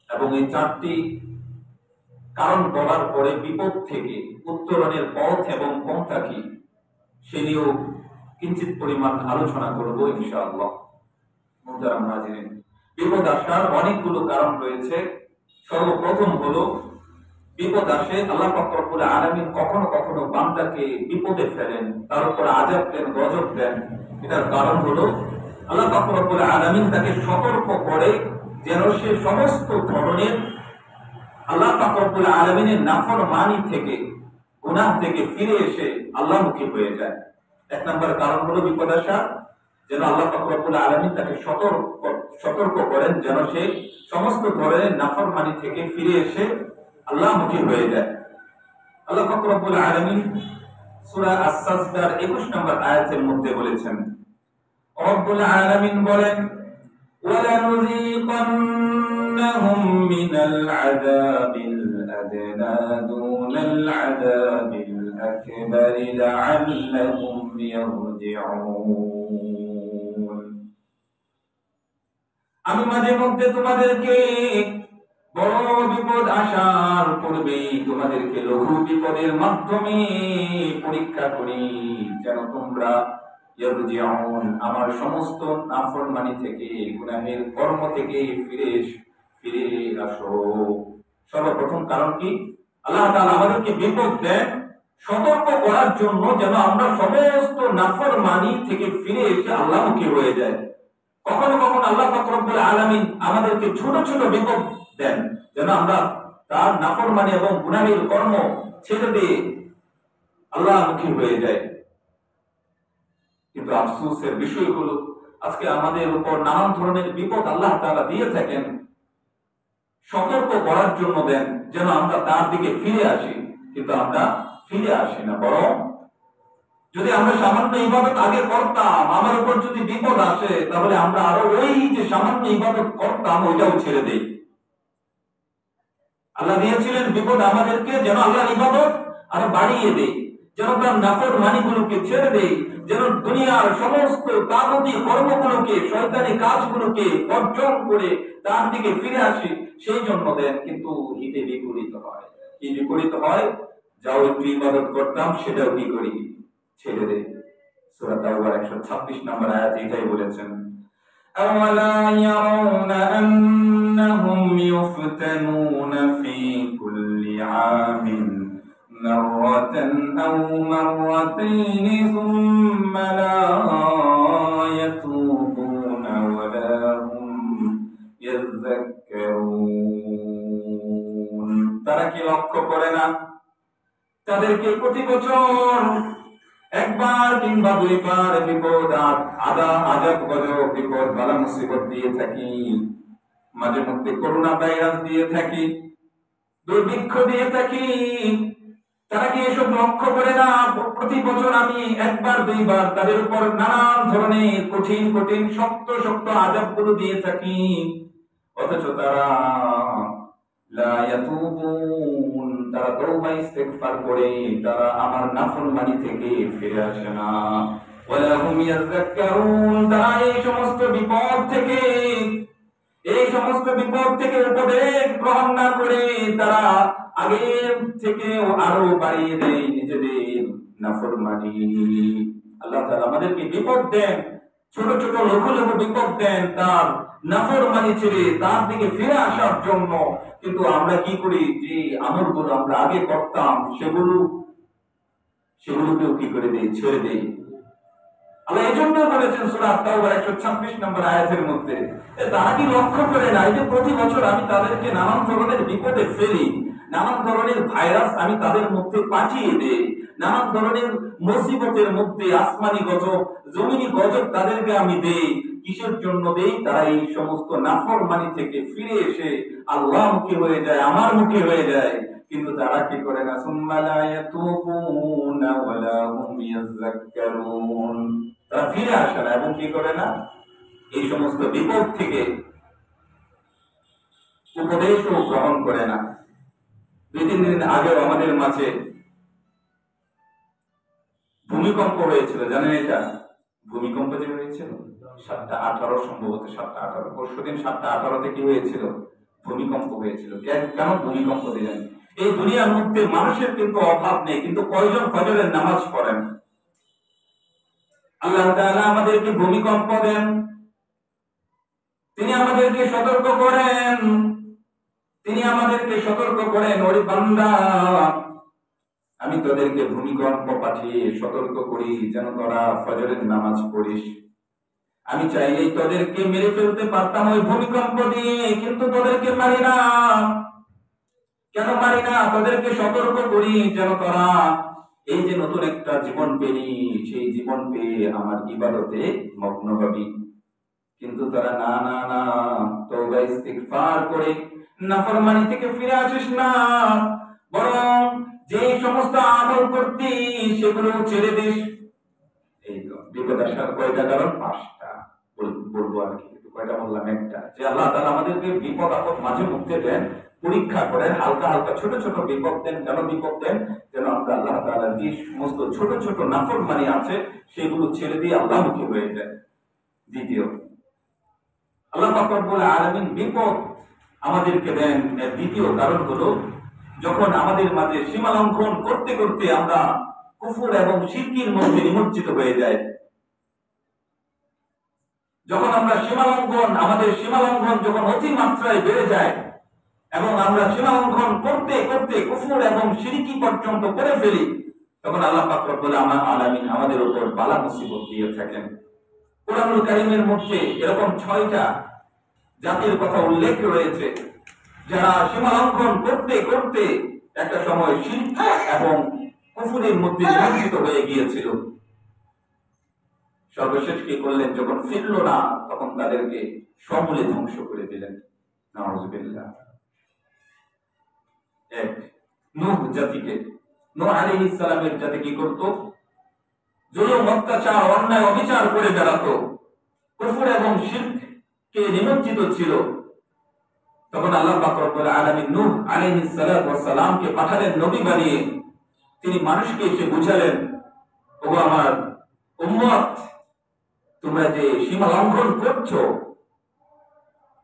এবং এই চারটি কারণ বলার পরে বিপদ থেকে উত্তরণের পথ এবং পন্থা কি সে নিয়েও কিঞ্চিত পরিমাণ আলোচনা করবো ইনশাআল্লাহ। মুহতারাম হাজিরিন, বিপদ আসার অনেকগুলো কারণ রয়েছে। সর্বপ্রথম হলো বিপদ আসে, আল্লাহ পাক রব্বুল আলামিন কখনো কখনো বান্দাকে বিপদে ফেলেন, তার উপর আযাব দেন, গজব দেন। এটার কারণ হলো আল্লাহ পাক রব্বুল আলামিন তাকে সতর্ক করে যেন সে সমস্ত ধরনের আল্লাহ পাক রব্বুল আলামিনের নাফরমানি থেকে, গুনাহ থেকে ফিরে এসে আল্লাহমুখী হয়ে যায়। এক নম্বর কারণ হলো বিপদ আসা, যেন আল্লাহ পাক রব্বুল আলামিন তাকে সতর্ক করেন যেন সে সমস্ত ধরনের নাফরমানি থেকে ফিরে এসে আল্লাহমুখী হয়ে যায়। আল্লাহ পাক রব্বুল আলামিন সূরা আস-সাজদার 21 নম্বর আয়াতের মধ্যে বলেছেন, রব্বুল আলামিন বলেন, وَلَنُذِيقَنَّهُم مِّنَ الْعَذَابِ الْأَدْنَىٰ دُونَ الْعَذَابِ الْأَكْبَرِ لَعَلَّهُمْ يَرْجِعُونَ। আমি মাঝে মধ্যে তোমাদেরকে বড় বিপদ আসার পূর্বেই তোমাদেরকে লঘু বিপদের মাধ্যমে পরীক্ষা করি, যেন তোমরা আমার সমস্ত নাফরমানি থেকে, গুনাহের কর্ম থেকে ফিরে আসো। সর্বপ্রথম কারণ কি? আল্লাহ তাআলা আমাদেরকে বিপদ দেন সতর্ক করার জন্য, যেন আমরা সমস্ত নাফরমানি থেকে ফিরে এসে আল্লাহমুখী হয়ে যায়। কখনো কখনো আল্লাহ পাক রব্বুল আলামিন আমাদেরকে ছোট ছোট বিপদ দেন, যেন আমরা তার নাফরমানি এবং গুনাহের কর্ম ছেড়ে দিয়ে আল্লাহমুখী হয়ে যায়। কিন্তু আফসোসের বিষয় হলো, আজকে আমাদের উপর নানান ধরনের বিপদ আল্লাহ তাআলা দিয়ে থাকেন, সতর্ক করার জন্য দেন যেন আমরা তার দিকে ফিরে আসি, কিন্তু আমরা ফিরে আসি না। বরং যদি আমরা সামান্য ইবাদত আগে করতাম, আমার উপর যদি বিপদ আসে, তাহলে আমরা আরো ওই যে সামান্য ইবাদত করতাম ওইটাও ছেড়ে দেই। আল্লাহ দিয়েছিলেন বিপদ আমাদেরকে যেন আল্লাহর ইবাদত আরো বাড়িয়ে দেই, যেন তার নাফরমানিগুলোকে ছেড়ে দেই, যেন দুনিয়ার সমস্ত তাগুতি কর্মগুলোকে, শয়তানি কাজগুলোকে বর্জন করে তার দিকে ফিরে আসি, সেই জন্য দেন। কিন্তু হিতে বিপরীত হয়। কি বিপরীত হয়? যাও একটু ইবাদত করতাম, সেটাও কি করি? ছেড়ে দেই। সূরা তাওবার 126 নম্বর আয়াতে এটাই বলেছেন, أَوَلَا يَرَوْنَ أَنَّهُمْ يُفْتَنُونَ فِي كُلِّ عَامٍ مَرَّةً أَوْ مَرَّتَيْنِ ثُمَّ لَا يَتُوبُونَ وَلَا هُمْ يَذَّكَّرُونَ। তারা কি লক্ষ্য করে না তাদেরকে প্রতি বছর একবার কিংবা দুইবার বিপদ আযাব গজব, বিপদ বালা মুসিবত দিয়ে থাকি, মাঝে মধ্যে করোনা ভাইরাস দিয়ে থাকি, দুর্ভিক্ষ দিয়ে থাকি। তারা কি এসব লক্ষ্য করে না? প্রতি বছর আমি একবার দুইবার তাদের উপর নানান ধরনের কঠিন কঠিন শক্ত শক্ত আযাবগুলো দিয়ে থাকি, অথচ তারা লা ইয়াতুবুন, তারা তওবা ইস্তিগফার করে তারা আমার নাফরমানি থেকে ফিরে আসে না। ওয়ালা হুম ইয়াযাক্কারুন, তারা এই সমস্ত বিপদ থেকে উপদেশ গ্রহণ না করে তারা আগে থেকে আরো বাড়িয়ে দেয় নিজেদের নাফরমানি। আল্লাহ তাআলা আমাদেরকে বিপদ দেন, ছোট ছোট লঘু লঘু বিপদ দেন তার নাফরমানি ছেড়ে তার দিকে ফিরে আসার জন্য। কিন্তু আমরা কি করি? যে আমলগুলো আমরা আগে করতাম সেগুলোকেও কি করে দেই? ছেড়ে দেই। আল্লাহ এই জন্য বলেছেন সূরা তাওবার 126 নম্বর আয়াতের মধ্যে, তারা কি লক্ষ্য করে না যে প্রতি বছর আমি তাদেরকে নানান ধরনের বিপদে ফেলি, নানান ধরনের ভাইরাস আমি তাদের মধ্যে পাঠিয়ে দেই, নানান ধরনের মুসিবতের মধ্যে আসমানি গজব, জমিনি গজব তাদেরকে আমি দেই। কিসের জন্য দেই? তারা এই সমস্ত নাফরমানি থেকে ফিরে এসে আল্লাহমুখী হয়ে যায়, আমার মুখী হয়ে যায়। কিন্তু তারা কি করে না? সুম্মা লা ইয়াতুবুনা ওয়ালা হুম ইয়াযাক্কারুন, তারা ফিরে আসে না এবং কি করে না? এই সমস্ত বিপদ থেকে উপদেশও গ্রহণ করে না। 2-3 দিন আগেও আমাদের মাঝে ভূমিকম্প হয়েছিল, জানেন এটা? ভূমিকম্প যে হয়েছিল 7টা 18, সম্ভবত 7টা 18, পরশুদিন 7টা 18-তে কি হয়েছিল? ভূমিকম্প হয়েছিল। কেন ভূমিকম্প দিলেন? এই দুনিয়ার মধ্যে মানুষের কিন্তু অভাব নেই, কিন্তু কয়জন ফজরের নামাজ পড়েন? আল্লাহ তাআলা আমাদেরকে ভূমিকম্প দেন, তিনি আমাদেরকে সতর্ক করেন, তিনি আমাদেরকে সতর্ক করেন, ওরে বান্দা আমি তোদেরকে ভূমিকম্প পাঠিয়ে সতর্ক করি যেন তোরা ফজরের নামাজ পড়িস। আমি চাইলেই তোদেরকে মেরে ফেলতে পারতাম ওই ভূমিকম্প দিয়ে, কিন্তু তোদেরকে মারি না। কেন মারি না? তোদেরকে সতর্ক করি যেন তোরা এই যে নতুন একটা জীবন পেলি, সেই জীবন পেয়ে আমার ইবাদতে মগ্ন হবি। কিন্তু তারা না না না, তওবা ইস্তিগফার করে নাফরমানি থেকে ফিরে আসিস না, বরং যে সমস্ত আমল করতি সেগুলো ছেড়ে দিস। এই তো বিপদ আসার কয়টা কারণ? 5টা বলবো আর কি, কিন্তু কয়টা বললাম? একটা, যে আল্লাহ তাআলা আমাদেরকে বিপদ আপদ মাঝে মধ্যে দেন, পরীক্ষা করেন, হালকা হালকা ছোট ছোট বিপদ দেন। কেন বিপদ দেন? যেন আমরা আল্লাহ তাআলার যে সমস্ত ছোট ছোট নাফরমানি আছে সেগুলো ছেড়ে দিয়ে আল্লাহমুখী হয়ে যায়। দ্বিতীয়, আল্লাহ পাক রব্বুল আলামিন বিপদ আমাদেরকে দেন এর দ্বিতীয় কারণ হলো যখন আমাদের মাঝে সীমা লঙ্ঘন করতে করতে আমরা কুফর এবং শিরকির মধ্যে নিমজ্জিত হয়ে যাই। যখন আমরা আমাদের সীমা লঙ্ঘন যখন অতিমাত্রায় বেড়ে যায় এবং আমরা সীমা লঙ্ঘন করতে করতে কুফর এবং শিরকি পর্যন্ত করে ফেলি, তখন আল্লাহ পাক রব্বুল আলামিন আমাদের উপর বালা মুসিবত দিয়ে থাকেন। কোরআনুল কারীমের মধ্যে এরকম 6টা জাতির কথা উল্লেখ রয়েছে যারা সীমা লঙ্ঘন করতে করতে একটা সময় শিরক এবং কুফরের মধ্যে নিমজ্জিত হয়ে গিয়েছিল। সর্বশেষ কি করলেন? যখন ফিরল না তখন তাদেরকে সমূলে ধ্বংস করে দিলেন। নাউযুবিল্লাহ। এক, নূহ জাতিকে, নূহ আলাইহিস সালামের জাতি কি করত? জুলুম, অত্যাচার, অন্যায়, অবিচার করে বেড়াতো, কুফর এবং শিরকে নিমজ্জিত ছিল। তখন আল্লাহ পাক রব্বুল আলামিন নূহ আলাইহিস সালামকে পাঠালেন নবী বানিয়ে। তিনি মানুষকে এসে বুঝালেন, ওগো আমার উম্মত, তোমরা যে সীমা লঙ্ঘন করছো,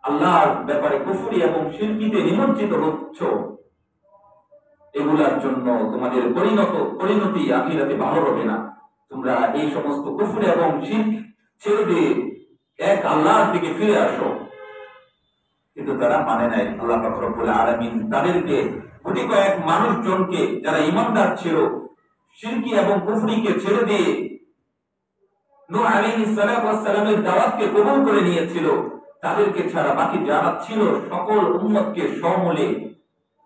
আল্লাহর ব্যাপারে কুফরি এবং শিরকিতে নিমজ্জিত হচ্ছ, এগুলার জন্য তোমাদের পরিণতি আখিরাতে ভালো হবে না। তোমরা এই সমস্ত কুফর এবং শিরক ছেড়ে দিয়ে এক আল্লাহর দিকে ফিরে আসো। কিন্তু তারা মানে নাই। আল্লাহ পাক রব্বুল আলামিন তাদেরকে কোটি কয়েক মানুষজনকে যারা ঈমানদার ছিল, শিরকি এবং কুফরিকে ছেড়ে দিয়ে নূহ আলাইহিস সালামের দাওয়াতকে কবুল করে নিয়েছিল, তাদেরকে ছাড়া বাকি যারা ছিল সকল উম্মতকে সমূলে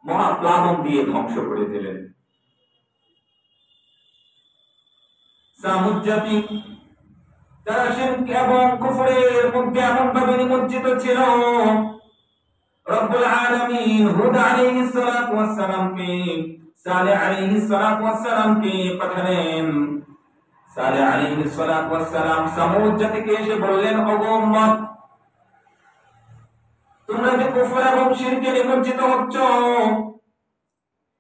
মহাপ্লাবন দিয়ে ধ্বংস করে দিলেন। সামুদ জাতি, তারা শিরক এবং কুফরের মধ্যে এমন ভাবে নিমজ্জিত ছিল, রব্বুল আলামিন হুদ আলাইহিস সালাতু ওয়াস সালামকে, সালেহ আলাইহিস সালাতু ওয়াস সালামকে পাঠালেন। সালেহ আলাইহিস সালাতু ওয়াস সালাম সামুদ জাতিকে এসে বললেন, ওগো উম্মত, তোমরা যে কুফর এবং শিরকে নিমজ্জিত হচ্ছ,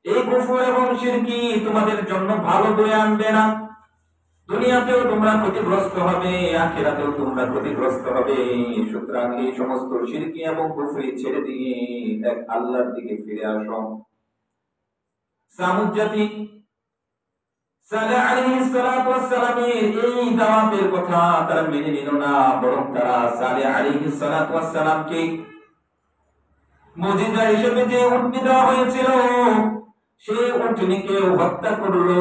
এই কুফর এবং শিরকি তোমাদের জন্য ভালো বয়ে আনবে না। দুনিয়াতেও তোমরা ক্ষতিগ্রস্ত হবে, আখিরাতেও তোমরা ক্ষতিগ্রস্ত হবে। সুতরাং এই সমস্ত শিরকি এবং কুফরি ছেড়ে দিয়ে এক আল্লাহর দিকে ফিরে আসো। সামুদ জাতি সালেহ আলাইহিস সালাতু ওয়াস সালামের এই দাওয়াতের কথা তারা মেনে নিল না, বরং তারা সালেহ আলাইহিস সালাতু ওয়াস সালামকে মুজিজা হিসেবে যে উটনি দেওয়া হয়েছিল, সেই উটনিকে হত্যা করলো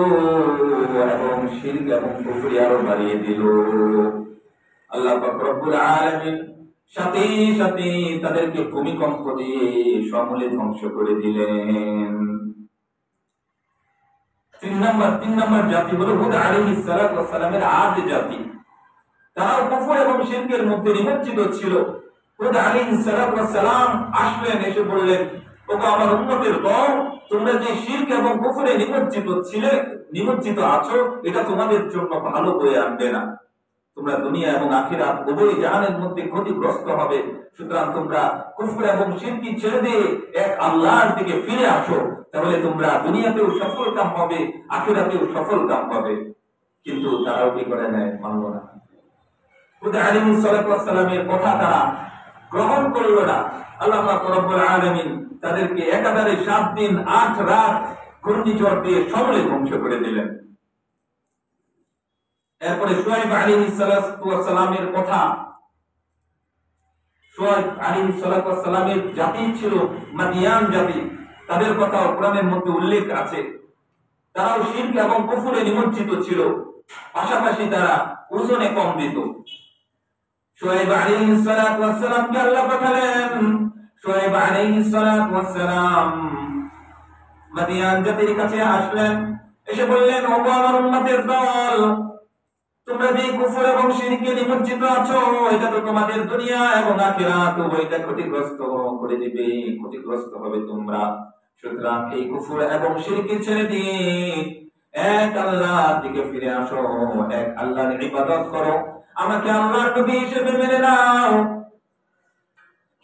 এবং শিরক এবং কুফরি আরো বাড়িয়ে দিল। আল্লাহ পাক রব্বুল আলামিন সাথে সাথে তাদেরকে ভূমিকম্প দিয়ে সমূলে ধ্বংস করে দিলেন। তিন নম্বর জাতি হলো হুদ আলাইহিস সালামের আদ জাতি। তারা কুফর এবং শিরকের মধ্যে নিমজ্জিত ছিল। হুদ আলাইহিস সালাম আসলেন, এসে বললেন, ওগো আমার উম্মতের দল, তোমরা যে শিরক এবং কুফরে নিমজ্জিত আছো, এটা তোমাদের জন্য ভালো বয়ে আনবে না। তোমরা দুনিয়া এবং আখিরাত উভয় জাহানের মধ্যে ক্ষতিগ্রস্ত হবে। সুতরাং তোমরা কুফর এবং শিরকি ছেড়ে দিয়ে এক আল্লাহর দিকে ফিরে আসো, তাহলে তোমরা দুনিয়াতেও সফল কাম হবে, আখিরাতেও সফল কাম হবে। কিন্তু তারাও কি করে নেয়? মানল না। হুদ আলাইহিস সালামের কথা তারা গ্রহণ করলো না। আল্লাহ পাক রব্বুল আলামিন তাদেরকে একাধারে 7 দিন 8 রাত ঘূর্ণিঝড় দিয়ে সমূলে ধ্বংস করে দিলেন। এরপরে শুআয়ব আলাইহিস সালাতু ওয়াস সালামের কথা, শুআয়ব আলাইহিস সালাতু ওয়াস সালামের জাতি ছিল মাদিয়ান জাতি, তাদের কথা কোরআনের মধ্যে উল্লেখ আছে। তারাও শিরক এবং কুফরে নিমজ্জিত ছিল, পাশাপাশি তারা ওজনে কম দিত। শুআয়ব আলাইহিস সালাতু ওয়াস সালামকে আল্লাহ পাঠালেন। শুআয়ব আলাইহিস সালাতু ওয়াস সালাম মাদিয়ান জাতির কাছে আসলেন, এসে বললেন, ও আমার উম্মতের দল, তোমরা যে কুফর এবং শিরকে নিমজ্জিত আছো, এটা তো তোমাদের দুনিয়া এবং আখিরাত উভয়টা ক্ষতিগ্রস্ত করে দিবে, ক্ষতিগ্রস্ত হবে তোমরা। সুতরাং এই কুফর এবং শিরকে ছেড়ে দিয়ে এক আল্লাহর দিকে ফিরে আসো, এক আল্লাহর ইবাদত করো, আমাকে আল্লাহর নবী হিসেবে মেনে নাও।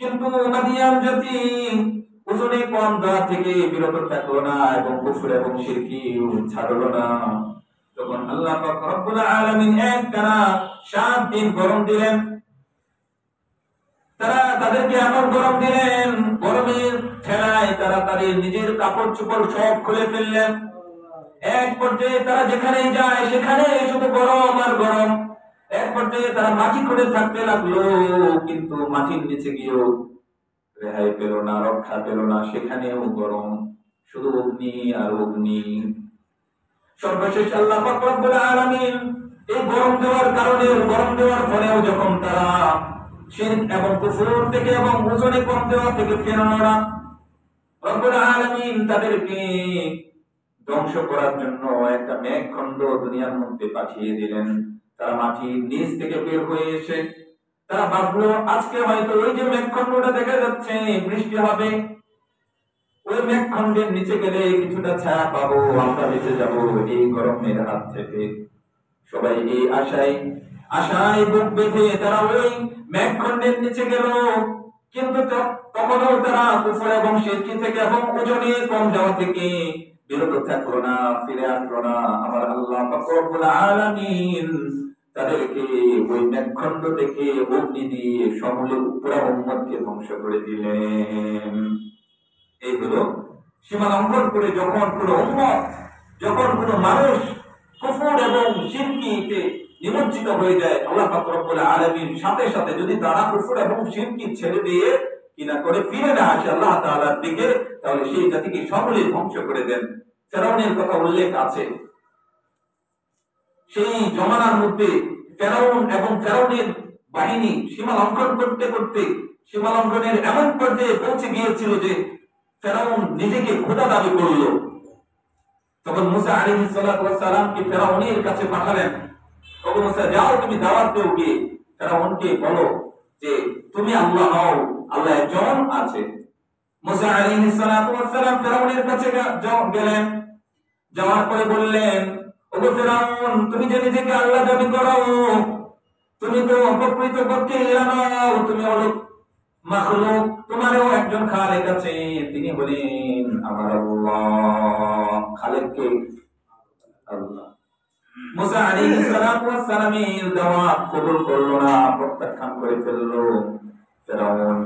কিন্তু মাদিয়ান জাতি ওজনে কম দেওয়া থেকে বিরত থাকলো না এবং কুফর এবং শিরকি ছাড়লো না। তখন আল্লাহ পাক রব্বুল আলামিন একটানা 7 দিন গরম দিলেন। তাদেরকে এমন গরম দিলেন, গরমের ঠেলায় তারা তাদের নিজের কাপড় চোপড় সব খুলে ফেললেন। এক পর্যায়ে তারা যেখানে যায় সেখানে শুধু গরম আর গরম। এক পর্যায়ে তারা মাটি খুঁড়ে থাকতে লাগলো, কিন্তু মাটির নিচে গিয়েও রেহাই পেল না, রক্ষা পেল না, সেখানেও গরম, শুধু অগ্নি আর অগ্নি। সর্বশেষ আল্লাহ পাক রব্বুল আলামিন এই গরম দেওয়ার কারণে, গরম দেওয়ার ফলেও যখন তারা শিরক এবং কুফর থেকে এবং ওজনে কম দেওয়া থেকে ফিরল না, রব্বুল আলামিন তাদেরকে ধ্বংস করার জন্য একটা মেঘখণ্ড দুনিয়ার মধ্যে পাঠিয়ে দিলেন। তারা মাটির নিচ থেকে বের হয়ে এসে তারা ভাবলো, আজকে হয়তো ওই যে মেঘখণ্ডটা দেখা যাচ্ছে বৃষ্টি হবে, ওই মেঘখণ্ডের নিচে গেলে কিছুটা ছায়া পাবো, আমরা বেঁচে যাবো এই গরমের হাত থেকে। সবাই এই আশায় বুক বেঁধে তারা ওই মেঘখণ্ডের নিচে গেল। কিন্তু তখনও তারা কুফর এবং শিরকি থেকে এবং ওজনে কম যাওয়া থেকে বিরত থাকলো না, ফিরে আসলো না। আমার আল্লাহ পাক রব্বুল আলামিন তাদেরকে ওই মেঘখণ্ড থেকে অগ্নি দিয়ে সমূলে পুরা উম্মতকে ধ্বংস করে দিলেন। এই হলো সীমা লঙ্ঘন করে যখন কোন উম্মত, যখন কোন মানুষ কুফর এবং শিরকিতে নিমজ্জিত হয়ে যায়, আল্লাহ পাক রব্বুল আলামিন সাথে সাথে যদি তারা কুফর এবং শিরকি ছেড়ে দিয়ে কিনা করে ফিরে না আসে আল্লাহ তাআলার দিকে, তাহলে সেই জাতিকে সমূলে ধ্বংস করে দেন। ফেরাউনের কথা উল্লেখ আছে। সেই জমানার মধ্যে ফেরাউন এবং ফেরাউনের বাহিনী সীমা লঙ্ঘন করতে করতে সীমা লঙ্ঘনের এমন পর্যায়ে পৌঁছে গিয়েছিল যে ফেরাউন নিজেকে খোদা দাবি করলো। তখন মুসা আলাইহিস সালাতু ওয়াস সালামকে ফেরাউনের কাছে পাঠালেন, ওগো মুসা, যাও তুমি দাওয়াত দাও, গিয়ে ফেরাউনকে বলো যে তুমি আল্লাহ হও, আল্লাহ একজন আছে। মুসা আলাইহিস সালাতু ওয়াস সালাম ফেরাউনের কাছে গেলেন, যাওয়ার পরে বললেন, ওগো ফেরাউন, তুমি যে নিজেকে আল্লাহ দাবি করো, তুমি তো প্রকৃতপক্ষে ইলাহ নও, তুমি হলো মাখলুক, তোমারও একজন খালেক আছে, তিনি হলেন আমার আল্লাহ। খালেক কে? আল্লাহ। মুসা আলাইহিস সালাতু ওয়াস সালামের দাওয়াত কবুল করলো না, প্রত্যাখ্যান করে ফেললো ফেরাউন।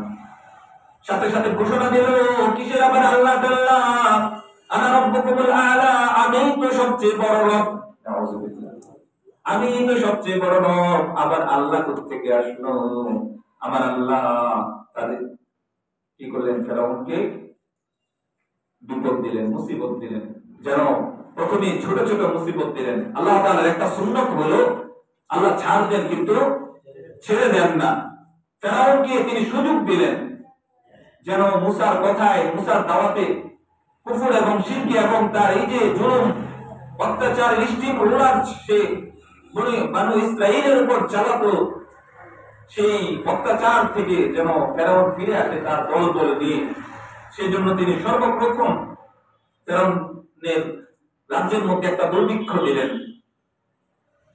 সাথে সাথে ঘোষণা দিল, কিসের আবার আল্লাহ তাআলা, আনা রাব্বুকুমুল আ'লা, আমি তো সবচেয়ে বড় রব। নাউযুবিল্লাহ, আমি তো সবচেয়ে বড় রব। আবার আল্লাহ কোথা থেকে আসলো? আমার আল্লাহ তাদের কি করলেন? ফেরাউনকে বিপদ দিলেন, মুসিবত দিলেন। যেন প্রথমে ছোট ছোট মুসিবত দিলেন। আল্লাহ তাআলার একটা সুন্নাত হলো আল্লাহ ছাড় দেন কিন্তু ছেড়ে দেন না। ফেরাউনকে তিনি সুযোগ দিলেন যেন মুসার কথায়, মুসার দাওয়াতে কুফর এবং শিরকি এবং তার এই যে জুলুম, অত্যাচার, স্টিম রোলার সে বনু ইসরাইলের উপর চালাতো, সেই অত্যাচার থেকে যেন ফেরাউন ফিরে আসে তার দল দল দিয়ে। সেই জন্য তিনি সর্বপ্রথম ফেরাউনের রাজ্যের মধ্যে একটা দুর্ভিক্ষ দিলেন।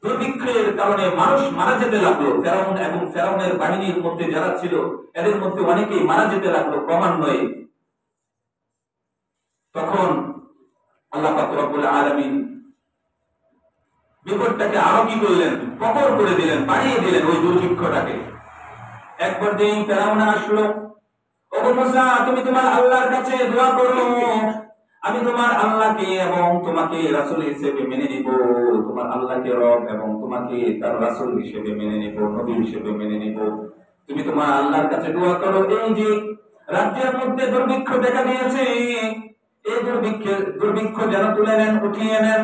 দুর্ভিক্ষের কারণে মানুষ মারা যেতে লাগলো। ফেরাউন এবং ফেরাউনের বাহিনীর মধ্যে যারা ছিল এদের মধ্যে অনেকেই মারা যেতে লাগলো ক্রমান্বয়ে। তখন আল্লাহ পাক রব্বুল আলামিন বিপদটাকে আরো কি করলেন? প্রখর করে দিলেন, বাড়িয়ে দিলেন ওই দুর্ভিক্ষটাকে। একবার দিন ফেরাউন আসলো, ওগো মুসা তুমি তোমার আল্লাহর কাছে দোয়া করো, আমি তোমার আল্লাহকে এবং তোমাকে রাসূল হিসেবে মেনে নিব, তোমার আল্লাহকে রব এবং তোমাকে তার রাসূল হিসেবে মেনে নিব, নবী হিসেবে মেনে নিব। তুমি তোমার আল্লাহর কাছে দোয়া করো, এই যে রাজ্যের মধ্যে দুর্ভিক্ষ দেখা দিয়েছে, এই দুর্ভিক্ষ যেন তুলে নেন, উঠিয়ে নেন।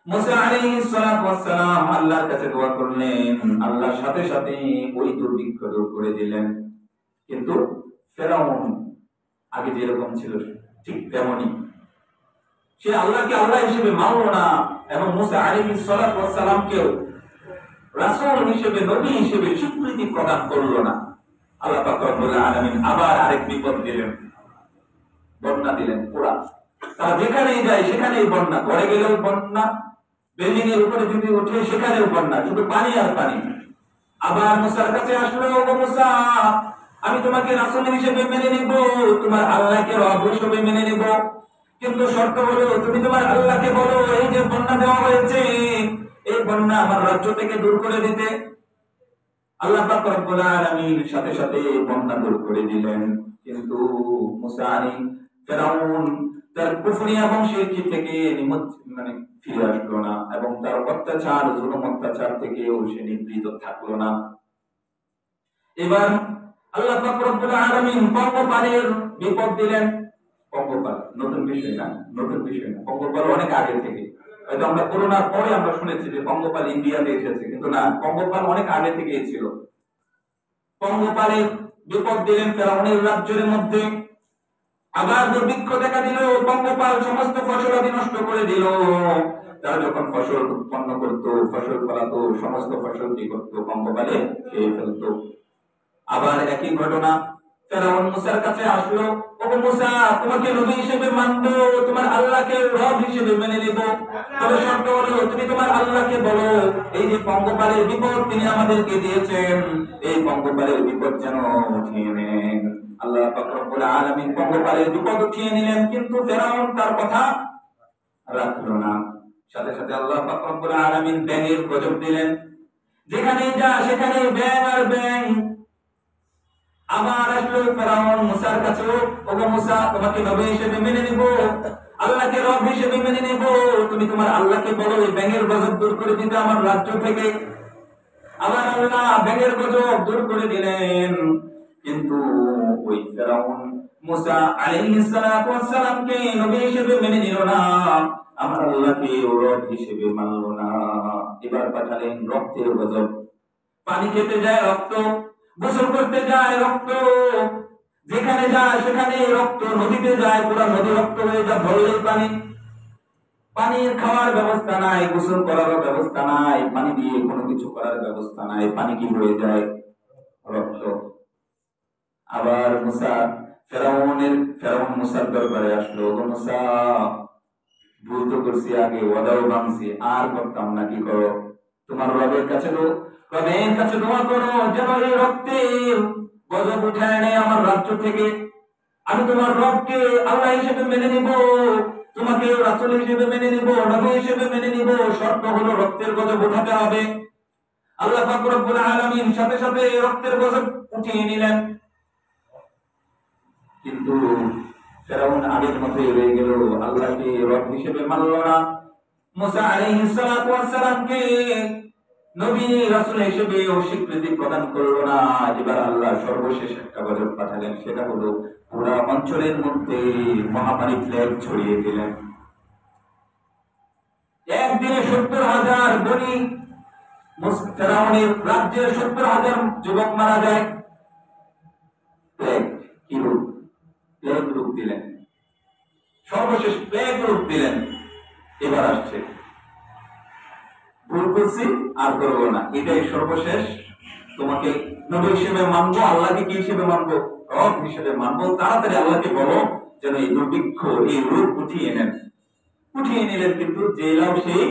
মুসা আলাইহিস সালাতু ওয়াস সালাম আল্লাহর কাছে দোয়া করলেন, আল্লাহ সাথে সাথে ওই দুর্ভিক্ষ দূর করে দিলেন। কিন্তু ফেরাউন আগে যেরকম ছিল ঠিক তেমনই, সে আল্লাহকে আল্লাহ হিসেবে মানল না এবং মুসা আলাইহিস সালাতু ওয়াস সালামকেও রাসূল হিসেবে, নবী হিসেবে স্বীকৃতি প্রদান করল না। আল্লাহ পাক রব্বুল আলামিন আবার আরেক বিপদ দিলেন, বন্যা দিলেন। পুরা তারা যেখানেই যায় সেখানেই বন্যা, ঘরে গেলেও বন্যা, বিল্ডিং এর উপরে যদি উঠে সেখানেও বন্যা, শুধু পানি আর পানি। আবার মুসার কাছে আসলো, ও মুসা আমি তোমাকে রাসূল হিসেবে মেনে নিব, তোমার আল্লাহকে রব হিসেবে মেনে নিব, কিন্তু শর্ত হলো তুমি তোমার আল্লাহকে বলো এই যে বন্যা দেওয়া হয়েছে এই বন্যা আমার রাজ্য থেকে দূর করে দিতে। আল্লাহ পাক রব্বুল আলামিন সাথে সাথে বন্যা দূর করে দিলেন। কিন্তু মুসা ফেরাউন তার কুফরি এবং শিরকি থেকে ফিরে আসলো না এবং তার অত্যাচার, জুলুম অত্যাচার থেকেও সে নিবৃত থাকলো না। এবার আল্লাহ পাক রব্বুল আলামিন পঙ্গপালের বিপদ দিলেন। পঙ্গপাল নতুন বিষয় না, নতুন বিষয় না, পঙ্গপাল অনেক আগে থেকে, হয়তো আমরা করোনার পরে আমরা শুনেছি যে পঙ্গপাল ইন্ডিয়াতে এসেছে, কিন্তু না, পঙ্গপাল অনেক আগে থেকেই ছিল। পঙ্গপালের বিপদ দিলেন ফেরাউনের রাজ্যের মধ্যে। আবার দুর্ভিক্ষ দেখা দিল, পঙ্গপাল সমস্ত ফসল নষ্ট করে দিল। তারা যখন ফসল উৎপন্ন করত, ফসল ফলাতো, সমস্ত ফসল কি করত, পঙ্গপালে খেয়ে ফেলত। আবার একই ঘটনা, ফেরাউন মুসার কাছে আসলো, ও মুসা তোমাকে নবী হিসেবে মানবো, তোমার আল্লাহকে রব হিসেবে মেনে নেব, তবে শর্ত হলো তুমি তোমার আল্লাহকে বলো এই যে পঙ্গপালের বিপদ তিনি আমাদেরকে দিয়েছেন, এই পঙ্গপালের বিপদ যেন উঠিয়ে নেন। আল্লাহ পাক রব্বুল আলামিন পঙ্গপালের বিপদ উঠিয়ে নিলেন, কিন্তু ফেরাউন তার কথা রাখলো না। সাথে সাথে আল্লাহ পাক রব্বুল আলামিন ব্যাঙের গজব দিলেন, যেখানে যা সেখানে ব্যাঙ আর ব্যাঙ। আবার আসলো ফেরাউন মুসার কাছে, ওগো মুসা তোমাকে নবী হিসেবে মেনে নিব, আল্লাহকে রব হিসেবে মেনে নিব, তুমি তোমার আল্লাহকে বলো এই ব্যাঙের গজব দূর করে দিতে আমার রাজ্য থেকে। আবার আল্লাহ ব্যাঙের গজব দূর করে দিলেন, কিন্তু ওই ফেরাউন মুসা আলাইহিস সালাতু ওয়াস সালামকে নবী হিসেবে মেনে নিল না, আমার আল্লাহকে রব হিসেবে মানল না। এবার পাঠালেন রক্তের গজব, পানি খেতে যায় রক্ত, গোসল করতে যায় রক্ত, যেখানে যায় সেখানে রক্ত, নদীতে যায় পুরো নদী রক্ত হয়ে যায়, ভরলেই পানি, পানির খাওয়ার ব্যবস্থা নাই, গোসল করার ব্যবস্থা নাই, পানি দিয়ে কোনো কিছু করার ব্যবস্থা নাই, পানি কি হয়ে যায়, রক্ত। আবার ফেরাউন মুসার দরবারে আসলো, ও মুসা ভুল তো করছি, আগে ওয়াদাও ভাঙছি, আর করতাম না, কি করো তোমার রবের কাছে দোয়া করো যেন এই রক্তের গজব উঠায় নেয় আমার রাজ্য থেকে। আমি তোমার রবকে আল্লাহ হিসেবে মেনে নিব, তোমাকে রাসূল হিসেবে মেনে নিব, নবী হিসেবে মেনে নিব, শর্ত হলো রক্তের গজব উঠাতে হবে। আল্লাহ পাক রব্বুল আলামিন সাথে সাথে রক্তের গজব উঠিয়ে নিলেন। কিন্তু ফেরাউন আগের মতোই রয়ে গেল, আল্লাহকে রব হিসেবে মানল না, মুসা আলাইহিস সালাতু ওয়াস সালামকে নবী রাসূল হিসেবে স্বীকৃতি প্রদান করলো না। এবার আল্লাহ সর্বশেষ একটা গজব পাঠালেন, সেটা হলো পুরা অঞ্চলের মধ্যে মহামারী প্লেগ ছড়িয়ে দিলেন। একদিনে ৭০,০০০ বনি ফেরাউনের রাজ্যের ৭০,০০০ যুবক মারা যায়। প্লেগ কি রূপ? প্লেগ রূপ দিলেন, সর্বশেষ প্লেগ রূপ দিলেন। এবার আসছে ভুল করছি আর করবো না, এটাই সর্বশেষ, তোমাকে নবী হিসেবে মানবো, আল্লাহকে কি হিসেবে মানবো, রব হিসেবে মানবো, তাড়াতাড়ি আল্লাহকে বলো যেন এই দুর্ভিক্ষ, এই রূপ উঠিয়ে নেন। উঠিয়ে নিলেন, কিন্তু জেলাও সেই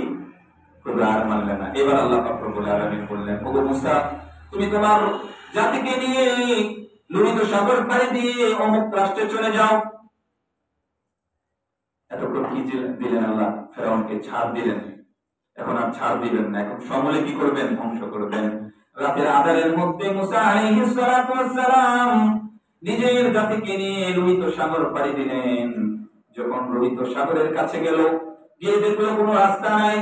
আর মানলে না। এবার আল্লাহ পাক রব্বুল আলামিন বললেন, ওগো মুসা তুমি তোমার জাতিকে নিয়ে লোহিত সাগর পাড়ি দিয়ে অমুক রাষ্ট্রে চলে যাও। এতক্ষণ কি দিলেন আল্লাহ? ফেরাউনকে ছাড় দিলেন, এখন আর ছাড় দিবেন না, এখন সমূলে কি করবেন? ধ্বংস করবেন। রাতের আঁধারের মধ্যে মুসা আলাইহিস সালাতু ওয়াস সালাম নিজের জাতিকে নিয়ে লোহিত সাগর পাড়ি দিলেন। যখন লোহিত সাগরের কাছে গেল, গিয়ে দেখলো কোনো রাস্তা নাই।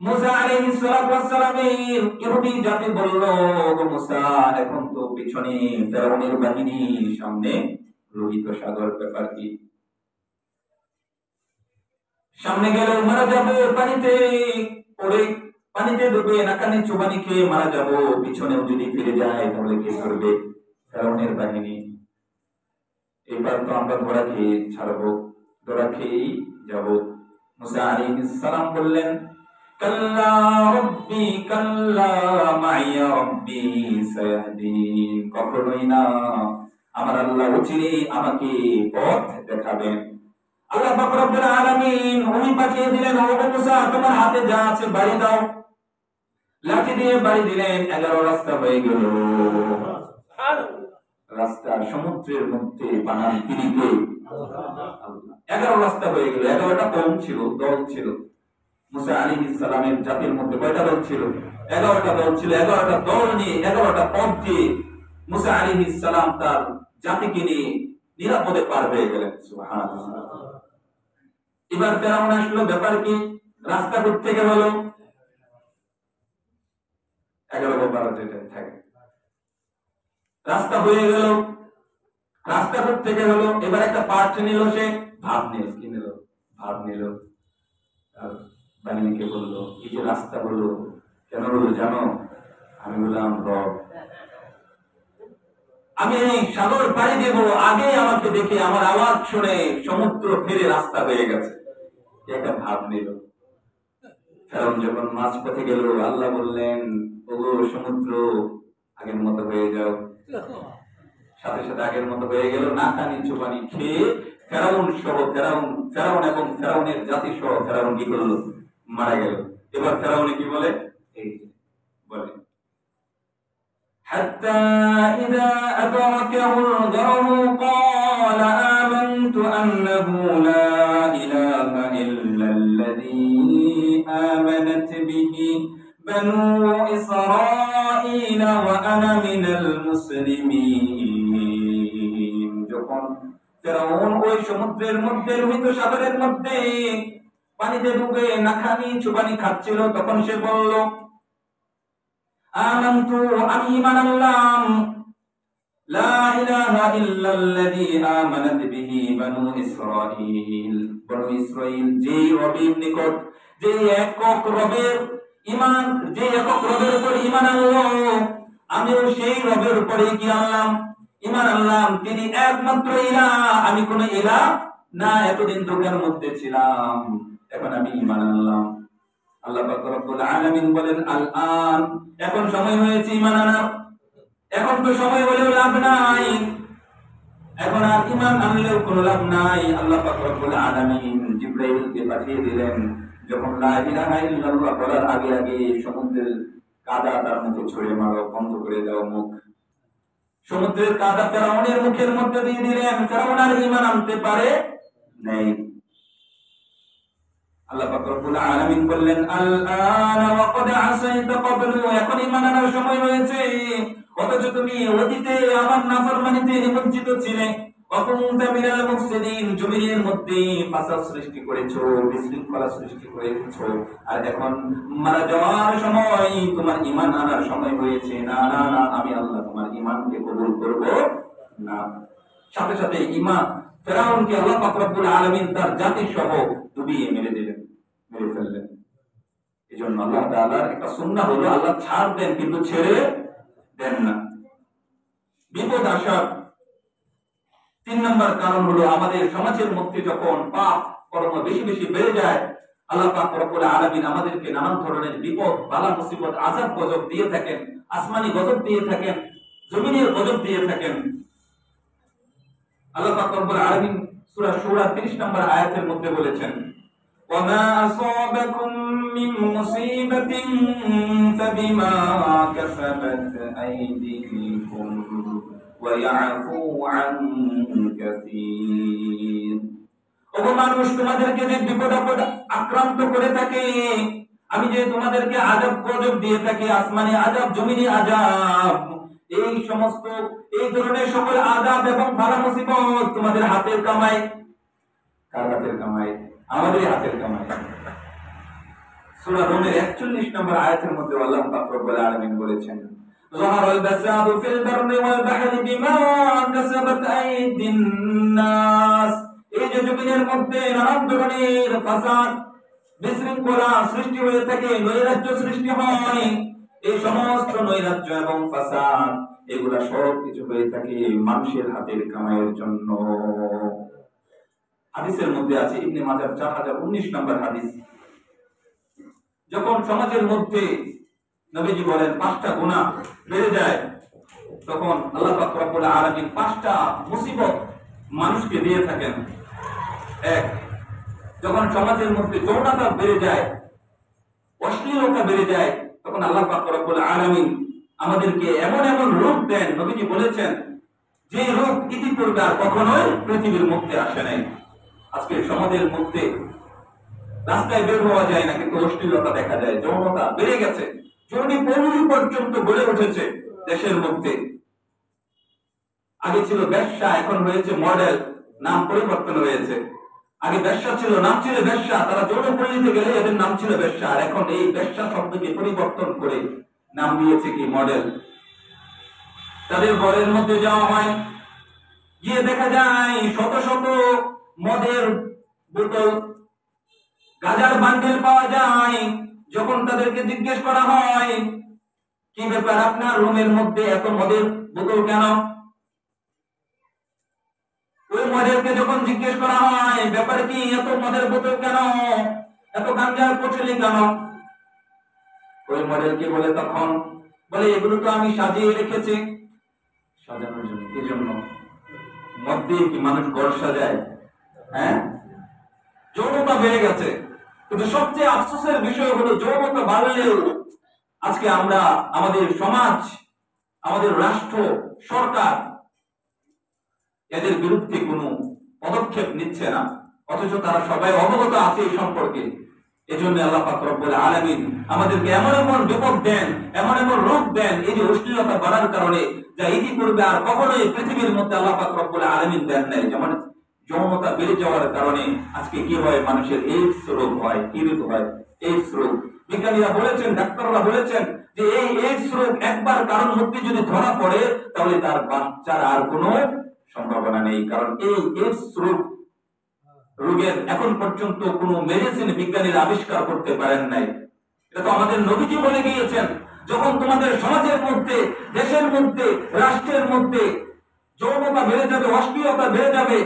মুসা আলাইহিস সালাতু ওয়াস সালামের ইহুদি জাতি বলল, ওগো মুসা, এখন তো পিছনে ফেরাউনের বাহিনী, সামনে লোহিত সাগর, ব্যাপার কি? সামনে গেলে মারা যাবো, পানিতে পড়ে, পানিতে ডুবে নাকানি চুবানি খেয়ে মারা যাবো। পিছনেও যদি ফিরে যায় তাহলে কি করবে? ফেরাউনের বাহিনী। এবার তো আমরা ধরা খেয়ে ছাড়বো, ধরা খেয়েই যাব। মুসা আলাইহিস সালাম বললেন, কাল্লা রাব্বি কাল্লা মাইয়া রাব্বি সায়াহদিন, কখনোই না, আমার আল্লাহ অচিরে আমাকে পথ দেখাবেন। আল্লাহ পাক রব্বুল আলামিন ওহী পাঠিয়ে দিলেন, ও মুসা, তোমার হাতে যা আছে বাড়ি দাও। লাঠি দিয়ে বাড়ি দিলেন, 11 রাস্তা হয়ে গেল। রাস্তা সমুদ্রের মধ্যে বানান তিনি কে? আল্লাহ। 11 রাস্তা হয়ে গেল। 11টা কওম ছিল, দল ছিল। মুসা আলাইহিস সালামের জাতির মধ্যে কয়টা দল ছিল? 11টা দল ছিল। 11টা দল নিয়ে, 11টা পথ দিয়ে মুসা আলাইহিস সালাম তার জাতিকে নিয়ে নিরাপদে পার হয়ে গেলেন। সুবহানাল্লাহ। এবার ফেরাউন আসলো, ব্যাপার কি? রাস্তা থেকে হলো 11-12 যেটা থাকে, রাস্তা হয়ে গেল। রাস্তা থেকে হলো, এবার একটা পার্ট নিল, সে ভাব নিল। কি নিল? ভাব নিল। আর বাহিনীকে বললো, এই যে রাস্তা হলো, কেন হলো জানো? আমি বললাম, রব, আমি এই সাগর পাড়ি দেব, আগে আমাকে দেখে, আমার আওয়াজ শুনে সমুদ্র ফিরে রাস্তা হয়ে গেছে। একটা ভাব নিল। ফেরাউন যখন মাঝ পথে গেল, আল্লাহ বললেন, ওগো সমুদ্র, আগের মতো হয়ে যাও। সাথে সাথে আগের মতো হয়ে গেল। নাকানি চুবানি খেয়ে ফেরাউন সহ, ফেরাউন এবং ফেরাউনের জাতি সহ ফেরাউন কি করলো? মারা গেল। এবার ফেরাউন কি বলে? এই বলে, حتى إذا أدركه الغرق قال آمنت أنه لا إله إلا الذي آمنت به بنو إسرائيل وأنا من المسلمين। যখন ফেরাউন ওই সমুদ্রের মধ্যে, লোহিত সাগরের মধ্যে পানিতে ডুবে নাকানি চুবানি খাচ্ছিল, তখন সে বলল, আমানতু, আমি ঈমান আনলাম, লা ইলাহা ইল্লাল্লাযী আমানাত বিহি বানু ইসরাঈল, বনু ইসরাঈল যে রবের নিকট, যে একক রবের ঈমান, যে একক রবের উপর ঈমান আনলো, আমিও সেই রবের উপরে কি আনলাম? ঈমান আনলাম। তিনি একমাত্র ইলাহ, আমি কোন ইলাহ না। এতদিন দুঃখের মধ্যে ছিলাম, এখন আমি ঈমান আনলাম। আল্লাহ পাক রব্বুল আলামিন বলেন, আল-আন, এখন সময় হয়েছে ঈমান আনার। এখন তো সময় হলেও লাভ নাই, এখন আর ঈমান আনলেও কোনো লাভ নাই। আল্লাহ পাক রব্বুল আলামিন জিবরাইলকে পাঠিয়ে দিলেন, যখন লা ইলাহা ইল্লাল্লাহ বলার আগে আগে সমুদ্রের কাদা তার মুখে ছুঁড়ে মারো, বন্ধ করে দাও মুখ। সমুদ্রের কাদা ফেরাউনের মুখের মধ্যে দিয়ে দিলেন। ফেরাউন আর ঈমান আনতে পারে নাই। আল্লাহ পাক রব্বুল আলামিন বললেন, আল-আনা ওয়া ক্বাদ আসাইতা ক্বাবলু, এখন ঈমান আনার সময় হয়েছে, অথচ তুমি অতীতে আমার নাফরমানিতে নিমজ্জিত ছিলে। ওয়া কুনতা মিনাল মুফসিদিন, জমিনের মধ্যে ফাসাদ সৃষ্টি করেছো, বিশৃঙ্খলা সৃষ্টি করেছো, আর এখন মারা যাওয়ার সময়, তোমার ঈমান আনার সময় হয়েছে। না না না, আমি আল্লাহ তোমার ঈমানকে কবুল করব না। সাথে সাথে ঈমান ফেরাউনকে আল্লাহ পাক রব্বুল আলামিন তার জাতি সহ ডুবিয়ে মেরে দিলেন, মেরে ফেললেন। এজন্য আল্লাহ তাআলার একটা সুন্নাহ হলো, আল্লাহ ছাড় দেন কিন্তু ছেড়ে দেন না। বিপদ আসার 3 নম্বর কারণ হলো, আমাদের সমাজের মধ্যে যখন পাপ কর্ম বেশি বেশি বেড়ে যায়, আল্লাহ পাক রব্বুল আলামিন আমাদেরকে নানান ধরনের বিপদ, বালা মুসিবত, আযাব গজব দিয়ে থাকেন। আসমানি গজব দিয়ে থাকেন, জমিনের গজব দিয়ে থাকেন। আল্লাহ পাক রব্বুল আলামিন সূরা শুরা 30 নম্বর আয়াতের মধ্যে বলেছেন, وما أصابكم من مصيبة فبما كسبت أيديكم ويعفو عن كثير। ওগো মানুষ, তোমাদেরকে যে বিপদ আপদ আক্রান্ত করে থাকে, আমি যে তোমাদেরকে আযাব গজব দিয়ে থাকি, আসমানি আযাব, জমিনি আযাব, এই সমস্ত এই ধরনের সকল আযাব এবং বালা মুসিবত তোমাদের হাতের কামাই। কার হাতের কামাই? আমাদের হাতের কামাই। সূরা রুমের 41 নম্বর আয়াতের মধ্যে আল্লাহ পাক রব্বুল আলামিন বলেছেন, যাহারাল ফাসাদু ফিল বাররি ওয়াল বাহরি বিমা কাসাবাত আইদিন নাস। এই যে জমিনের মধ্যে নানান ধরনের ফাসাদ, বিশৃঙ্খলা সৃষ্টি হয়ে থাকে, নৈরাজ্য সৃষ্টি হয়, এই সমস্ত নৈরাজ্য এবং ফাসাদ এগুলা সব কিছু হয়ে থাকে মানুষের হাতের কামাইয়ের জন্য। হাদিসের মধ্যে আছে, ইবনে মাজাহ 4019 নম্বর হাদিস, যখন সমাজের মধ্যে নবীজি বলেন 5টা গুনাহ বেড়ে যায়, তখন আল্লাহ পাক রব্বুল আলামিন 5টা মুসিবত মানুষকে দিয়ে থাকেন। এক, যখন সমাজের মধ্যে যৌনতা বেড়ে যায়, অশ্লীলতা বেড়ে যায়, তখন আল্লাহ পাক রব্বুল আলামিন আমাদেরকে এমন এমন রোগ দেন, নবীজি বলেছেন যে রোগ ইতিপূর্বে আর কখনোই পৃথিবীর মধ্যে আসে নাই। আজকে সমাজের মধ্যে রাস্তায় বের হওয়া যায় না, কিন্তু অশ্লীলতা দেখা যায়, যৌনতা বেড়ে গেছে, যৌনি পল্লী পর্যন্ত গড়ে উঠেছে দেশের মধ্যে। আগে ছিল ব্যবসা, এখন হয়েছে মডেল, নাম পরিবর্তন হয়েছে। আগে ব্যবসা ছিল, নাম ছিল ব্যবসা, তারা যৌনপল্লীতে গেলে এদের নাম ছিল ব্যবসা, আর এখন এই ব্যবসা শব্দকে পরিবর্তন করে নাম দিয়েছে কি মডেল। তাদের ঘরের মধ্যে যাওয়া হয়, গিয়ে দেখা যায় শত শত মদের বোতল, গাঁজার বান্ডেল পাওয়া যায়। যখন তাদেরকে জিজ্ঞেস করা হয় কি ব্যাপার, আপনার রুমের মধ্যে এত মদের বোতল কেন, ওই মডেলকে যখন জিজ্ঞেস করা হয় ব্যাপার কি, এত মদের বোতল কেন, এত গাঁজার পটলি কেন, ওই মডেলকে বলে তখন বলে এগুলো তো আমি সাজিয়ে রেখেছি। সাজানোর জন্য? কি জন্য? মদ দিয়ে কি মানুষ ঘর সাজায়? হ্যাঁ, যৌনতা বেড়ে গেছে। কিন্তু সবচেয়ে আফসোসের বিষয় হলো যৌনতা বাড়লেও আজকে আমরা, আমাদের সমাজ, আমাদের রাষ্ট্র, সরকার এদের বিরুদ্ধে কোনো পদক্ষেপ নিচ্ছে না, অথচ তারা সবাই অবগত আছে এই সম্পর্কে। এজন্য আল্লাহ পাক রব্বুল আলামিন আমাদেরকে এমন এমন বিপদ দেন, এমন এমন রোগ দেন, এই যে অশ্লীলতা বাড়ার কারণে, যা ইতিপূর্বে আর কখনোই পৃথিবীর মধ্যে আল্লাহ পাক রব্বুল আলামিন দেন নাই। যেমন যৌনতা বেড়ে যাওয়ার কারণে আজকে কি হয়, মানুষের এইডস রোগ হয়। কি রোগ হয়? এইডস রোগ। বিজ্ঞানীরা বলেছেন, ডাক্তাররা বলেছেন যে এই এইডস রোগ একবার কারোর মধ্যে যদি ধরা পড়ে তাহলে তার বাচ্চার আর কোনো সম্ভাবনা নেই। কারণ এই এইডস রোগের এখন পর্যন্ত কোনো মেডিসিন বিজ্ঞানীরা আবিষ্কার করতে পারেন নাই। এটা তো আমাদের নবীজি বলে গিয়েছেন, যখন তোমাদের সমাজের মধ্যে, দেশের মধ্যে, রাষ্ট্রের মধ্যে যৌনতা বেড়ে যাবে, অশ্লীলতা বেড়ে যাবে,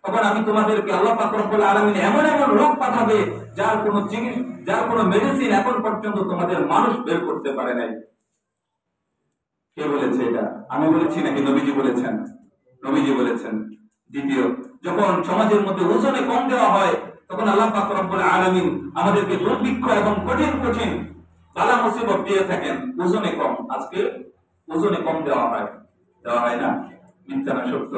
তখন আমি তোমাদেরকে, আল্লাহ পাক রব্বুল আলামিন এমন এমন রোগ পাঠাবে যার কোনো চিকিৎসা, যার কোনো মেডিসিন এখন পর্যন্ত তোমাদের মানুষ বের করতে পারে নাই। কে বলেছে এটা? আমি বলেছি নাকি নবীজি বলেছেন? নবীজি বলেছেন। দ্বিতীয়, যখন সমাজের মধ্যে ওজনে কম দেওয়া হয়, তখন আল্লাহ পাক রব্বুল আলামিন আমাদেরকে দুর্ভিক্ষ এবং কঠিন কঠিন বালা মুসিবত দিয়ে থাকেন। ওজনে কম, আজকে ওজনে কম দেওয়া হয় না? মিথ্যা না সত্য?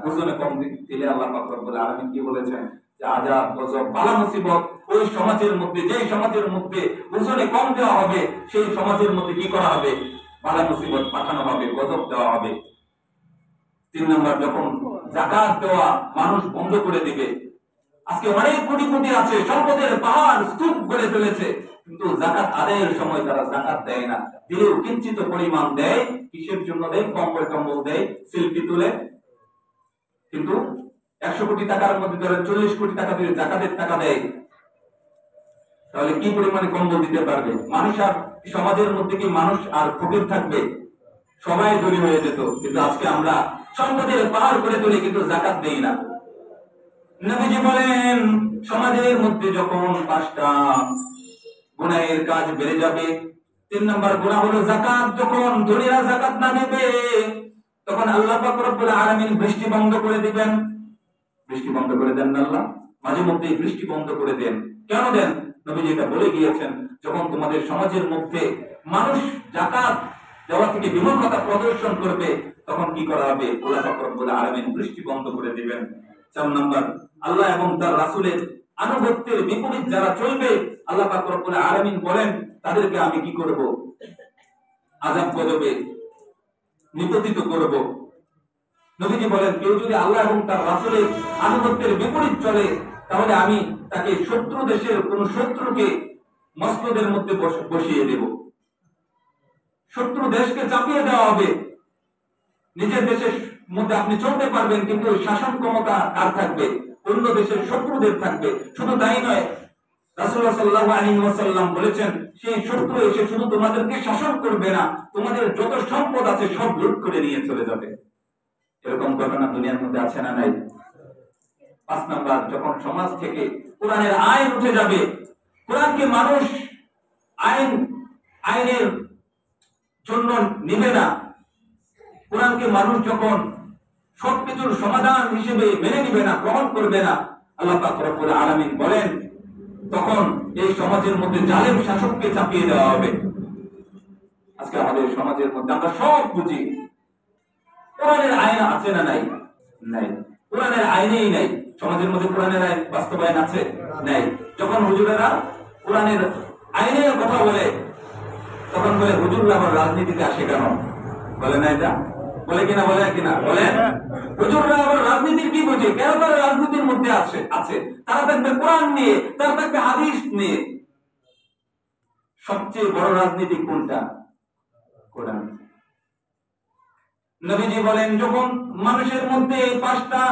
ওজনে কম দিলে আল্লাহ পাক রব্বুল আলামিন কি বলেছেন? যে আযাব, গজব, বালা মুসিবত ওই সমাজের মধ্যে, যেই সমাজের মধ্যে ওজনে কম দেওয়া হবে, সেই সমাজের মধ্যে কি করা হবে? বালা মুসিবত পাঠানো হবে, গজব দেওয়া হবে। 3 নম্বর, যখন যাকাত দেওয়া মানুষ বন্ধ করে দিবে। আজকে অনেক কোটি কোটি আছে, সম্পদের পাহাড় স্তূপ গড়ে ফেলেছে, কিন্তু যাকাত আদায়ের সময় তারা যাকাত দেয় না। দিলেও কিঞ্চিত পরিমাণ দেয়। কিসের জন্য দেয়? কম্বল টম্বল দেয়, সেলফি তুলে। কিন্তু 100 কোটি টাকার মধ্যে ধরে 40 কোটি টাকা দিয়ে যাকাতের টাকা দেয়, তাহলে কি পরিমাণে কম্বল দিতে পারবে মানুষ? আর সমাজের মধ্যে কি মানুষ আর ফকির থাকবে? সবাই ধনী হয়ে যেত। কিন্তু আজকে আমরা সম্পদের পাহাড় করে তুলি, কিন্তু যাকাত দেই না। নবীজি বলেন, সমাজের মধ্যে যখন 5টা গুনাহের কাজ বেড়ে যাবে, 3 নম্বর গুনাহ হলো যাকাত। যখন ধনীরা যাকাত না দেবে, তখন আল্লাহ পাক রব্বুল আলামিন বৃষ্টি বন্ধ করে দিবেন। বৃষ্টি বন্ধ করে দেন না আল্লাহ? মাঝে মধ্যে বৃষ্টি বন্ধ করে দেন। কেন দেন? নবীজি এটা বলে গিয়েছেন, যখন তোমাদের সমাজের মধ্যে মানুষ যাকাত দেওয়া থেকে বিমুখতা প্রদর্শন করবে, তখন কি করা হবে? আল্লাহ পাক রব্বুল আলামিন বৃষ্টি বন্ধ করে দিবেন। 4 নম্বর, আল্লাহ এবং তার রাসূলের আনুগত্যের বিপরীত যারা চলবে, আল্লাহ পাক রব্বুল আলামিন বলেন তাদেরকে আমি কি করব? আযাব গজবে নিপতিত করব। নবীজি বলেন কেউ যদি আল্লাহ এবং তার রাসূলের আনুগত্যের বিপরীত চলে তাহলে আমি তাকে শত্রু দেশের কোন শত্রুকে মসনদের মধ্যে বসিয়ে দেব। শত্রু দেশকে চাপিয়ে দেওয়া হবে। নিজের দেশের মধ্যে আপনি চলতে পারবেন, কিন্তু শাসন ক্ষমতা কার থাকবে? অন্য দেশের শত্রুদের থাকবে। শুধু তাই নয়, রাসূলুল্লাহ সাল্লাল্লাহু আলাইহি ওয়াসাল্লাম বলেছেন সেই শত্রু এসে শুধু তোমাদেরকে শাসন করবে না, তোমাদের যত সম্পদ আছে সব লুট করে নিয়ে চলে যাবে। এরকম ঘটনা দুনিয়ার মধ্যে আছে না নাই? 5 নাম্বার, যখন সমাজ থেকে কোরআনের আইন উঠে যাবে, কোরআনকে মানুষ আইনের জন্য নিবে না, কোরআনকে মানুষ যখন সবকিছুর সমাধান হিসেবে মেনে নিবে না, গ্রহণ করবে না, আল্লাহ পাক রব্বুল আলামিন বলেন তখন এই সমাজের মধ্যে জালেম শাসককে চাপিয়ে দেওয়া হবে। আজকে আমাদের সমাজের মধ্যে আমরা সব বুঝি, কোরআনের আইন আছে না নাই? নাই। কোরআনের আইনেই নাই। সমাজের মধ্যে কোরআনের আইন বাস্তবায়ন আছে? নাই। যখন হুজুরেরা কোরআনের আইনের কথা বলে তখন বলে হুজুররা আবার রাজনীতিতে আসে কেন? বলে না এটা? বলে কিনা? বলে কিনা? বলে হুজুররা আবার রাজনীতির কি বোঝে? কেন তারা রাজনীতির মধ্যে আছে? তারা থাকবে কোরআন নিয়ে, তারা থাকবে হাদিস নিয়ে। সবচেয়ে বড় রাজনীতি কোনটা? কোরআন। নবীজি বলেন যখন মানুষের মধ্যে 5টা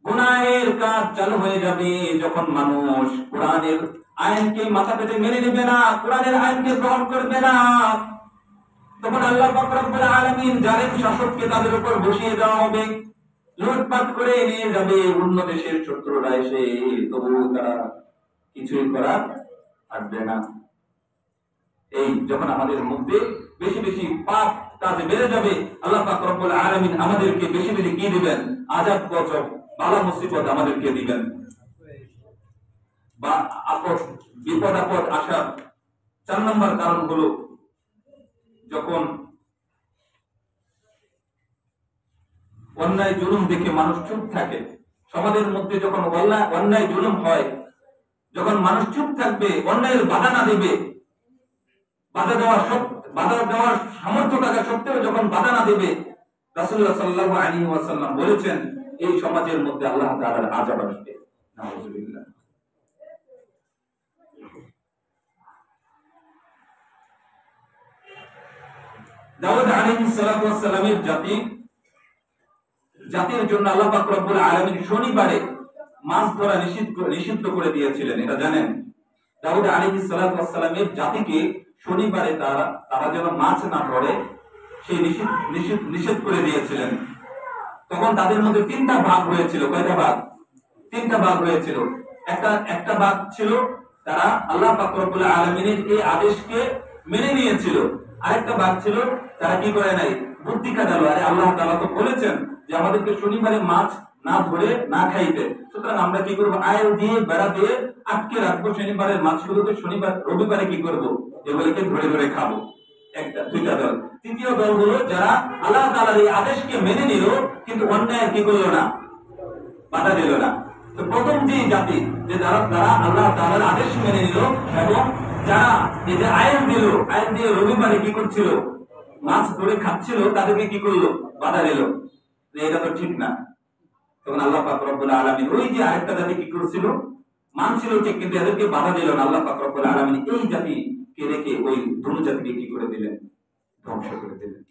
গুনাহের কাজ চালু হয়ে যাবে, যখন মানুষ কোরআনের আইনকে মাথা পেতে মেনে নেবে না, কোরআনের আইনকে গ্রহণ করবে না, তখন আল্লাহ পাক রব্বুল আলামিন জালেম শাসককে তাদের উপর বসিয়ে দেওয়া হবে, লুটপাট করে নিয়ে যাবে। অন্য দেশের শত্রুরা এসে তবু তারা কিছুই করার থাকবে না। এই যখন আমাদের মধ্যে বেশি বেশি পাপ কাজ বেড়ে যাবে, আল্লাহ পাক রব্বুল আলামিন আমাদেরকে বেশি বেশি কি দিবেন? আযাব গজব, বালা মুসিবত আমাদেরকে দিবেন। বা বিপদ আপদ আসার 4 নম্বর কারণ হলো যখন অন্যায় জুলুম দেখে মানুষ চুপ থাকে। সমাজের মধ্যে যখন অন্যায় জুলুম হয়, যখন মানুষ চুপ থাকবে, অন্যায়ের বাধা না দেবে, বাধা দেওয়ার সামর্থ্য থাকা সত্ত্বেও যখন বাধা না দেবে, রাসূলুল্লাহ সাল্লাল্লাহু আলাইহি ওয়াসাল্লাম বলেছেন এই সমাজের মধ্যে আল্লাহ তাআলার আযাব আসবে। নাউযুবিল্লাহ। দাউদ আলাইহিস সালাতু ওয়াস সালামের জাতির জন্য আল্লাহ পাক রব্বুল আলামিন শনিবারে মাছ ধরা নিষিদ্ধ করে দিয়েছিলেন, এটা জানেন? দাউদ আলাইহিস সালাতু ওয়াস সালামের জাতিকে শনিবারে তারা যেন মাছ না ধরে সেই নিষেধ করে দিয়েছিলেন। তখন তাদের মধ্যে 3টা ভাগ হয়েছিল। কয়টা ভাগ? 3টা ভাগ হয়েছিল। একটা ভাগ ছিল তারা আল্লাহ পাক রব্বুল আলামিনের এই আদেশকে মেনে নিয়েছিল। আরেকটা ভাগ ছিল তারা কি করে নাই? বুদ্ধি খাটালো, আরে আল্লাহ তাআলা তো বলেছেন যে আমাদেরকে শনিবারে মাছ না ধরে না খাইতে, সুতরাং আমরা কি করব? আয়েল দিয়ে বেড়া দিয়ে আটকে রাখবো শনিবারের মাছগুলোকে, রবিবারে কি করব? এগুলোকে ধরে ধরে খাবো। দুইটা দল। তৃতীয় দল হলো যারা আল্লাহ তাআলার এই আদেশকে মেনে নিল কিন্তু অন্যায় কি করলো না? বাধা দিল না। তো প্রথম যে জাতি যে যারা আল্লাহ তাআলার আদেশ মেনে নিল এবং যারা এই যে আইন দিয়ে রবিবারে কি করছিল? মাছ ধরে খাচ্ছিল, তাদেরকে কি করলো? বাধা দিল। এটা তো ঠিক না। তখন আল্লাহ পাক রব্বুল আলামিন ওই যে আরেকটা জাতি কি করছিল? মানছিল ঠিক, কিন্তু এদেরকে বাধা দিল না। আল্লাহ পাক রব্বুল আলামিন এই জাতিকে রেখে ওই দুটো জাতিকে কি করে দিলেন? ধ্বংস করে দিলেন।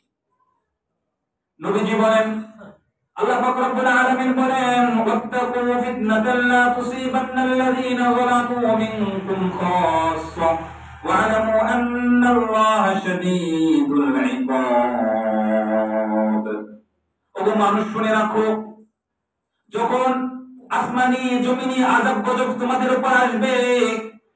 নবীজি বলেন, আল্লাহ পাক রব্বুল আলামিন বলেন, ওয়াত্তাকু ফিতনাতান লা তুসিবান্নাল্লাযীনা যালামু মিনকুম খাসসা ওয়া'লামু আন্নাল্লাহা শাদীদুল ইকাব। ওগো মানুষ শুনে রাখো, যখন আসমানি জমিনি আযাব গজব তোমাদের উপর আসবে,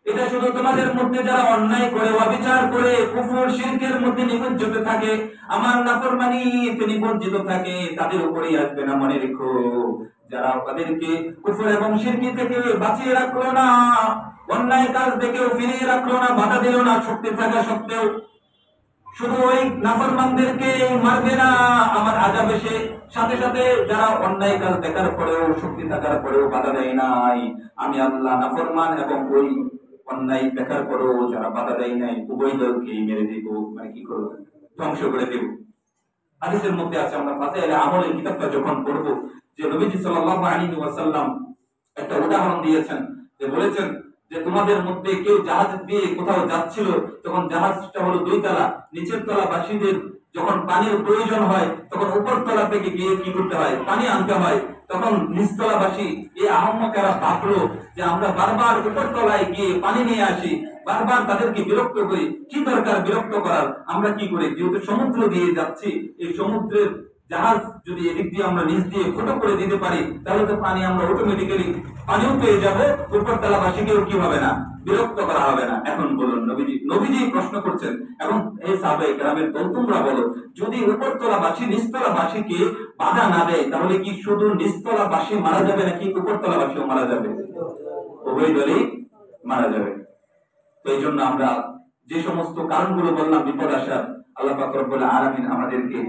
এটা শুধু তোমাদের মধ্যে যারা অন্যায় করে, অবিচার করে, কুফর শিরকের মধ্যে নিমজ্জিত থাকে, আমার নাফরমানিতে নিমজ্জিত থাকে, তাদের উপরেই আসবে না। মনে রেখো, যারা তাদেরকে কুফর এবং শিরকি থেকে বাঁচিয়ে রাখলো না, অন্যায় কাজ থেকেও ফিরিয়ে রাখলো না, বাধা দিল না, শক্তি থাকা সত্ত্বেও, শুধু ওই নাফরমানদেরকে মারবে না, আমার আযাব এসে সাথে সাথে যারা অন্যায় কাজ দেখার পরেও, শক্তি থাকার পরেও বাধা দেয় নাই, আমি আল্লাহ নাফরমান এবং ওই অন্যায় দেখার পরও যারা বাধা দেয় নাই উভয় দলকেই মেরে দিব, মানে কি করবো, ধ্বংস করে দেব। হাদিসের মধ্যে আছে, আমরা ফাযাইলে আমলের কিতাবটা যখন পড়বো, যে নবীজি সাল্লাল্লাহু আলাইহি ওয়াসাল্লাম একটা উদাহরণ দিয়েছেন, যে বলেছেন যে তোমাদের মধ্যে কেউ জাহাজ দিয়ে কোথাও যাচ্ছিল, তখন জাহাজটা হলো দুই তলা, নিচের তলা বাসীদের যখন পানির প্রয়োজন হয় তখন উপর তলা থেকে গিয়ে কি করতে হয়, পানি আনতে হয়। তখন নিচতলাবাসী এই আহম্মকেরা ভাবলো যে আমরা বারবার উপর তলায় গিয়ে পানি নিয়ে আসি, বারবার তাদেরকে বিরক্ত করি, কি দরকার বিরক্ত করার, আমরা কি করি, যেহেতু সমুদ্র দিয়ে যাচ্ছি, এই সমুদ্রের জাহাজ যদি এদিক দিয়ে আমরা নিচ দিয়ে ফুটো করে দিতে পারি, তাহলে তো পানি আমরা অটোমেটিক্যালি পানিও পেয়ে যাবো, উপর তলাবাসীকেও কি হবে না, বিরক্ত করা হবে না। এখন বলুন, নবীজি প্রশ্ন করছেন, এবং এই সাহাবায়ে কেরামের দল তোমরা বলো, যদি উপরতলাবাসী নিচতলাবাসীকে বাধা না দেয়, তাহলে কি শুধু নিচতলাবাসী মারা যাবে নাকি উপরতলাবাসীও মারা যাবে? উভয় দলই মারা যাবে। তো এই জন্য আমরা যে সমস্ত কারণগুলো বললাম বিপদ আসার, আল্লাহ পাক রব্বুল আলামিন আমাদেরকে